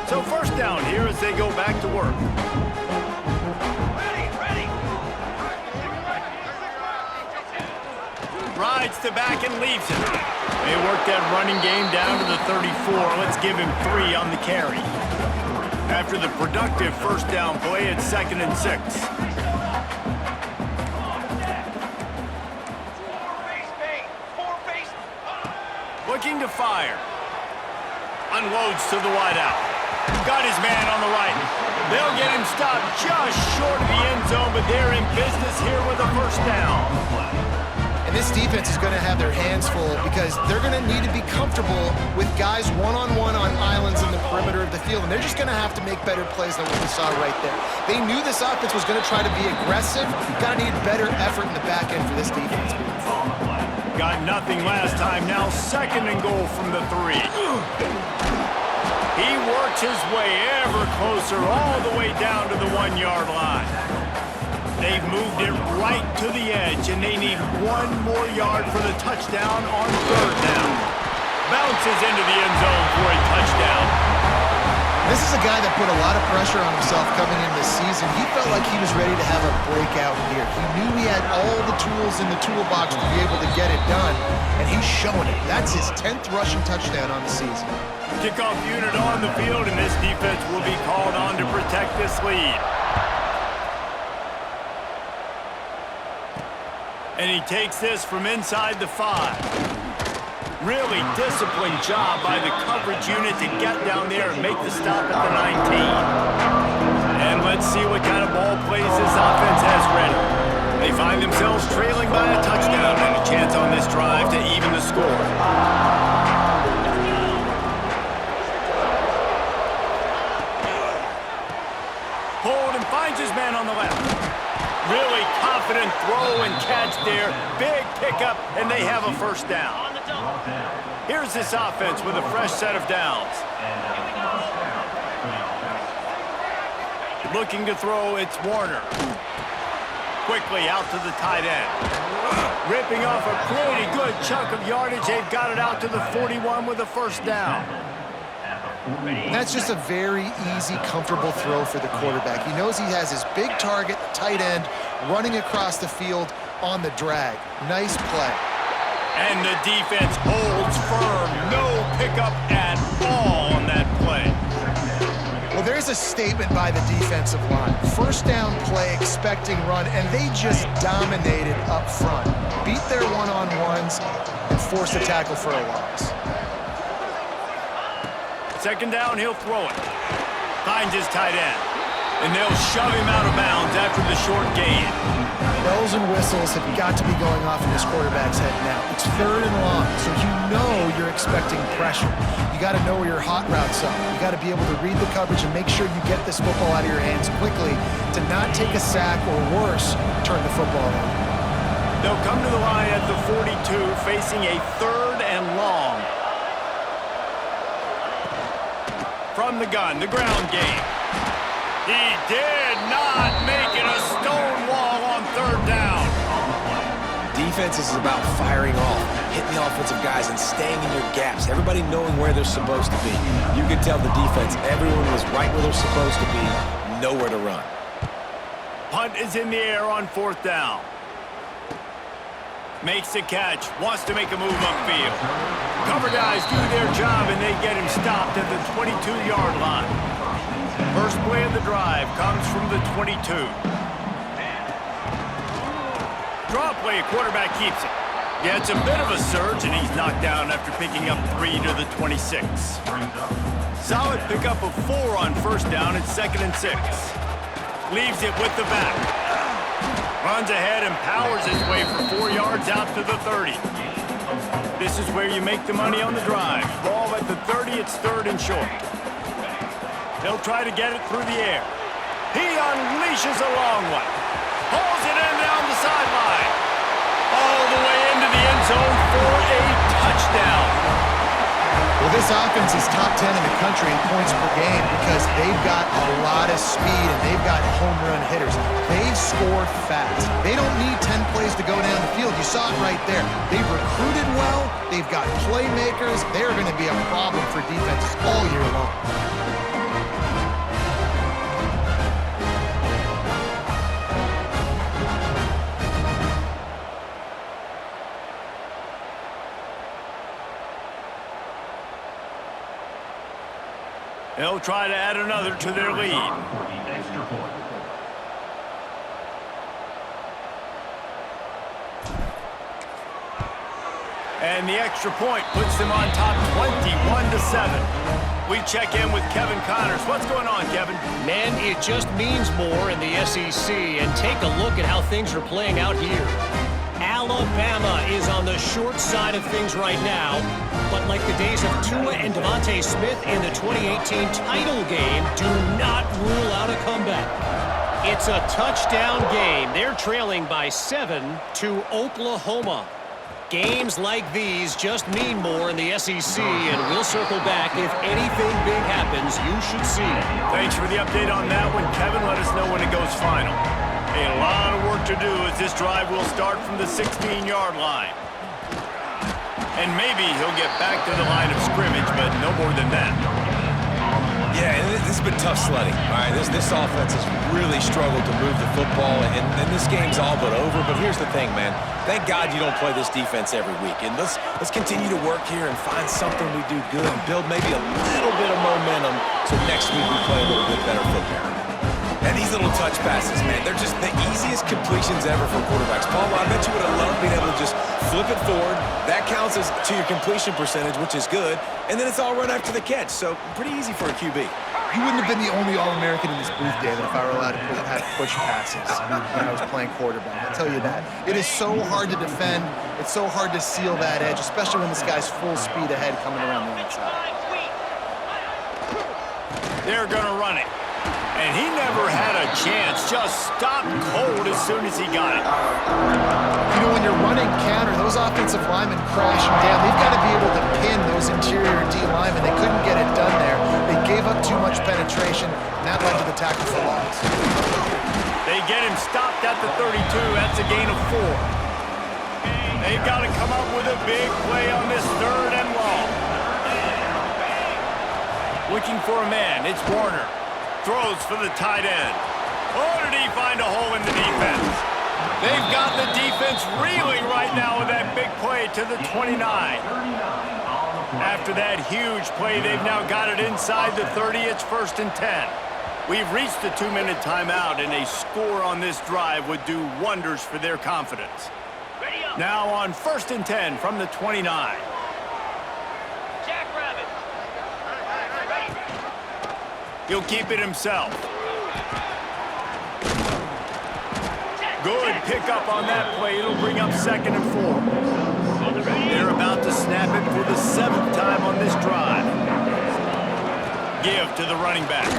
So first down here as they go back to work. Rides to back and leaves it. They work that running game down to the 34. Let's give him 3 on the carry. After the productive first down play, it's 2nd and 6. Looking to fire. Unloads to the wideout. Got his man on the right. They'll get him stopped just short of the end zone, but they're in business here with a first down. And this defense is going to have their hands full because they're going to need to be comfortable with guys one-on-one on islands in the perimeter of the field, and they're just going to have to make better plays than what we saw right there. They knew this offense was going to try to be aggressive. Got to need better effort in the back end for this defense. Got nothing last time. Now 2nd and goal from the 3. He works his way ever closer all the way down to the 1-yard line. They've moved it right to the edge, and they need 1 more yard for the touchdown on 3rd down. Bounces into the end zone for a touchdown. This is a guy that put a lot of pressure on himself coming in this season. He felt like he was ready to have a breakout year. He knew he had all the tools in the toolbox to be able to get it done, and he's showing it. That's his 10th rushing touchdown on the season. Kickoff unit on the field, and this defense will be called on to protect this lead. And he takes this from inside the 5. Really disciplined job by the coverage unit to get down there and make the stop at the 19. And let's see what kind of ball plays this offense has ready. They find themselves trailing by a touchdown and a chance on this drive to even the score. Hold and finds his man on the left. Really confident throw and catch there. Big pickup, and they have a first down. Here's this offense with a fresh set of downs. Looking to throw, it's Warner. Quickly out to the tight end. Ripping off a pretty good chunk of yardage. They've got it out to the 41 with a first down. And that's just a very easy, comfortable throw for the quarterback. He knows he has his big target, tight end, running across the field on the drag. Nice play. And the defense holds firm. No pickup at all on that play. Well, there's a statement by the defensive line. First down play, expecting run, and they just dominated up front. Beat their one-on-ones and forced a tackle for a loss. 2nd down, he'll throw it. Finds his tight end. And they'll shove him out of bounds after the short gain. Bells and whistles have got to be going off in this quarterback's head now. It's 3rd and long, so you know you're expecting pressure. You got to know where your hot routes are. You got to be able to read the coverage and make sure you get this football out of your hands quickly to not take a sack or worse, turn the football over. They'll come to the line at the 42, facing a 3rd and long. From the gun, the ground game. He did not make it a stone wall on 3rd down. Defense is about firing off, hitting the offensive guys and staying in your gaps. Everybody knowing where they're supposed to be. You could tell the defense, everyone was right where they're supposed to be, nowhere to run. Punt is in the air on 4th down. Makes the catch, wants to make a move upfield. Cover guys do their job, and they get him stopped at the 22-yard line. First play of the drive comes from the 22. Draw play, quarterback keeps it. Yeah, it's a bit of a surge, and he's knocked down after picking up 3 to the 26. Solid pickup of 4 on first down. It's 2nd and 6. Leaves it with the back. Runs ahead and powers his way for 4 yards out to the 30. This is where you make the money on the drive. Ball at the 30, it's 3rd and short. They'll try to get it through the air. He unleashes a long one. Hauls it in down the sideline. All the way into the end zone for a touchdown. Well, this offense is top 10 in the country in points per game because they've got a lot of speed and they've got home run hitters. They score fast. They don't need 10 plays to go down the field. You saw it right there. They've recruited well. They've got playmakers. They're going to be a problem for defenses all year long. They'll try to add another to their lead. And the extra point puts them on top 21-7. We check in with Kevin Connors. What's going on, Kevin? Man, it just means more in the SEC, and take a look at how things are playing out here. Alabama is on the short side of things right now, but like the days of Tua and Devontae Smith in the 2018 title game, do not rule out a comeback. It's a touchdown game. They're trailing by 7 to Oklahoma. Games like these just mean more in the SEC, and we'll circle back if anything big happens. You should see. Thanks for the update on that one, Kevin. Let us know when it goes final. A lot of work to do as this drive will start from the 16-yard line. And maybe he'll get back to the line of scrimmage, but no more than that. Yeah, and this has been tough sledding. All right, this offense has really struggled to move the football, and this game's all but over. But here's the thing, man. Thank God you don't play this defense every week. And let's continue to work here and find something we do good and build maybe a little bit of momentum so next week we play a little bit better football. And these little touch passes, man, they're just the easiest completions ever for quarterbacks. Paul, I bet you would have loved being able to just flip it forward. That counts as to your completion percentage, which is good. And then it's all right after the catch. So pretty easy for a QB. You wouldn't have been the only All-American in this booth, David, if I were allowed to have push passes when I was playing quarterback. I'll tell you that. It is so hard to defend. It's so hard to seal that edge, especially when this guy's full speed ahead coming around the outside. They're going to run it. And he never had a chance. Just stopped cold as soon as he got it. You know, when you're running counter, those offensive linemen crashing down, they've got to be able to pin those interior D linemen. They couldn't get it done there. They gave up too much penetration, and that led to the tackle for loss. They get him stopped at the 32. That's a gain of 4. They've got to come up with a big play on this 3rd and long. Looking for a man. It's Warner. Throws for the tight end. Oh, did he find a hole in the defense? They've got the defense reeling right now with that big play to the 29. After that huge play, they've now got it inside the 30. It's 1st and 10. We've reached the 2-minute timeout, and a score on this drive would do wonders for their confidence. Now on 1st and 10 from the 29. He'll keep it himself. Good pickup on that play. It'll bring up 2nd and 4. They're about to snap it for the 7th time on this drive. Give to the running back.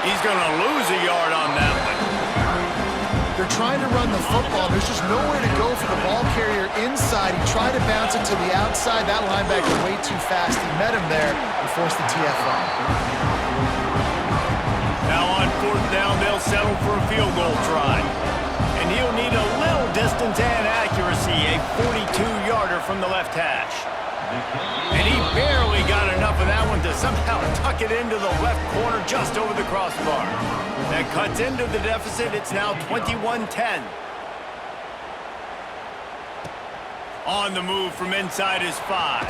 He's going to lose a yard on that one. They're trying to run the football. There's just nowhere to go for the ball carrier inside. He tried to bounce it to the outside. That linebacker way too fast. He met him there and forced the TFL. Now on 4th down, they'll settle for a field goal try. And he'll need a little distance and accuracy, a 42-yarder from the left hash. And he barely got enough of that one to somehow tuck it into the left corner just over the crossbar. That cuts into the deficit. It's now 21-10. On the move from inside his 5.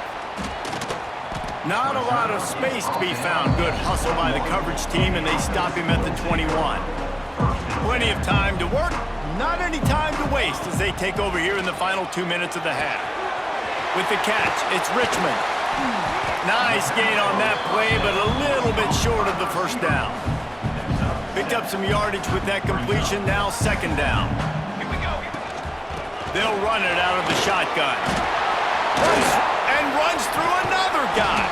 Not a lot of space to be found. Good hustle by the coverage team, and they stop him at the 21. Plenty of time to work, not any time to waste as they take over here in the final 2 minutes of the half. With the catch, it's Richmond. Nice gain on that play, but a little bit short of the 1st down. Picked up some yardage with that completion, now 2nd down. They'll run it out of the shotgun. And runs through another guy.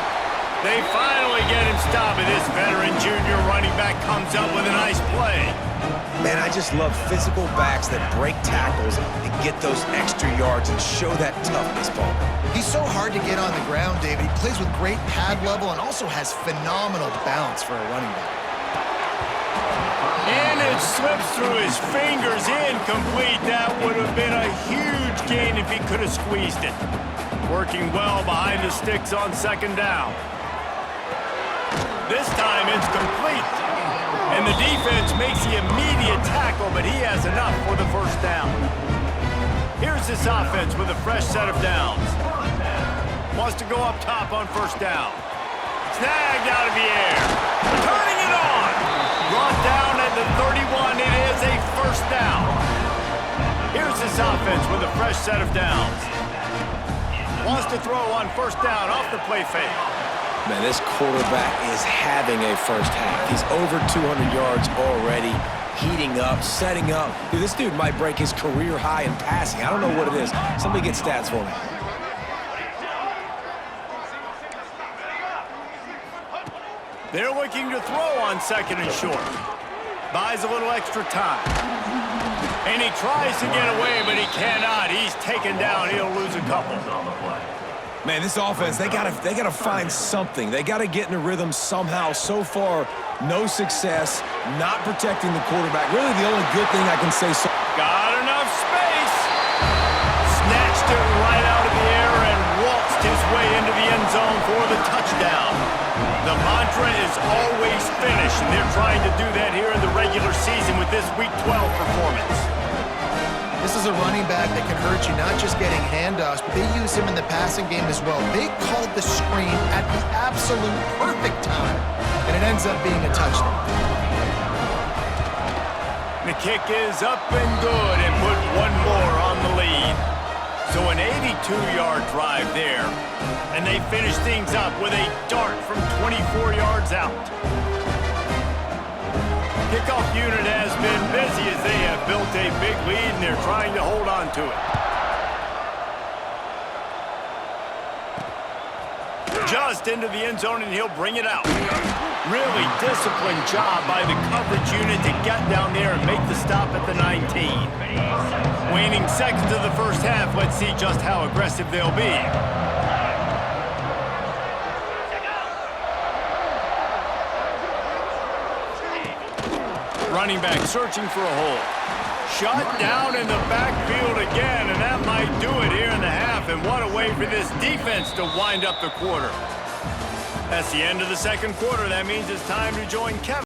They finally get him stopped, and this veteran junior running back comes up with a nice play. Man, I just love physical backs that break tackles and get those extra yards and show that toughness, Paul. He's so hard to get on the ground, David. He plays with great pad level and also has phenomenal balance for a running back. And it slips through his fingers, incomplete. That would have been a huge gain if he could have squeezed it. Working well behind the sticks on 2nd down. This time it's complete. And the defense makes the immediate tackle, but he has enough for the 1st down. Here's this offense with a fresh set of downs. Wants to go up top on 1st down. Snagged out of the air. this offense with a fresh set of downs. Wants to throw on first down off the play fake. Man, this quarterback is having a first half. He's over 200 yards already, heating up, setting up. Dude, this dude might break his career high in passing. I don't know what it is. Somebody get stats for me. They're looking to throw on second and short. Buys a little extra time. And he tries to get away, but he cannot. He's taken down. He'll lose a couple. Man, this offense, they gotta find something. They gotta get in a rhythm somehow. So far, no success, not protecting the quarterback. Really, the only good thing I can say so. Got enough space. Snatched it right out of the air and waltzed his way into the end zone for the touchdown. The mantra is always finish, and they're trying to do that here in the regular season with this Week 12 performance. This is a running back that can hurt you, not just getting handoffs, but they use him in the passing game as well. They called the screen at the absolute perfect time, and it ends up being a touchdown. The kick is up and good and put one more on the lead. So an 82-yard drive there, and they finish things up with a dart from 24 yards out. Kickoff unit has been busy as they have built a big lead, and they're trying to hold on to it. Just into the end zone, and he'll bring it out. Really disciplined job by the coverage unit to get down there and make the stop at the 19. Waning seconds of the first half, let's see just how aggressive they'll be. Running back searching for a hole. Shot down in the backfield again, and that might do it here in the half. And what a way for this defense to wind up the quarter. That's the end of the second quarter. That means it's time to join Kevin.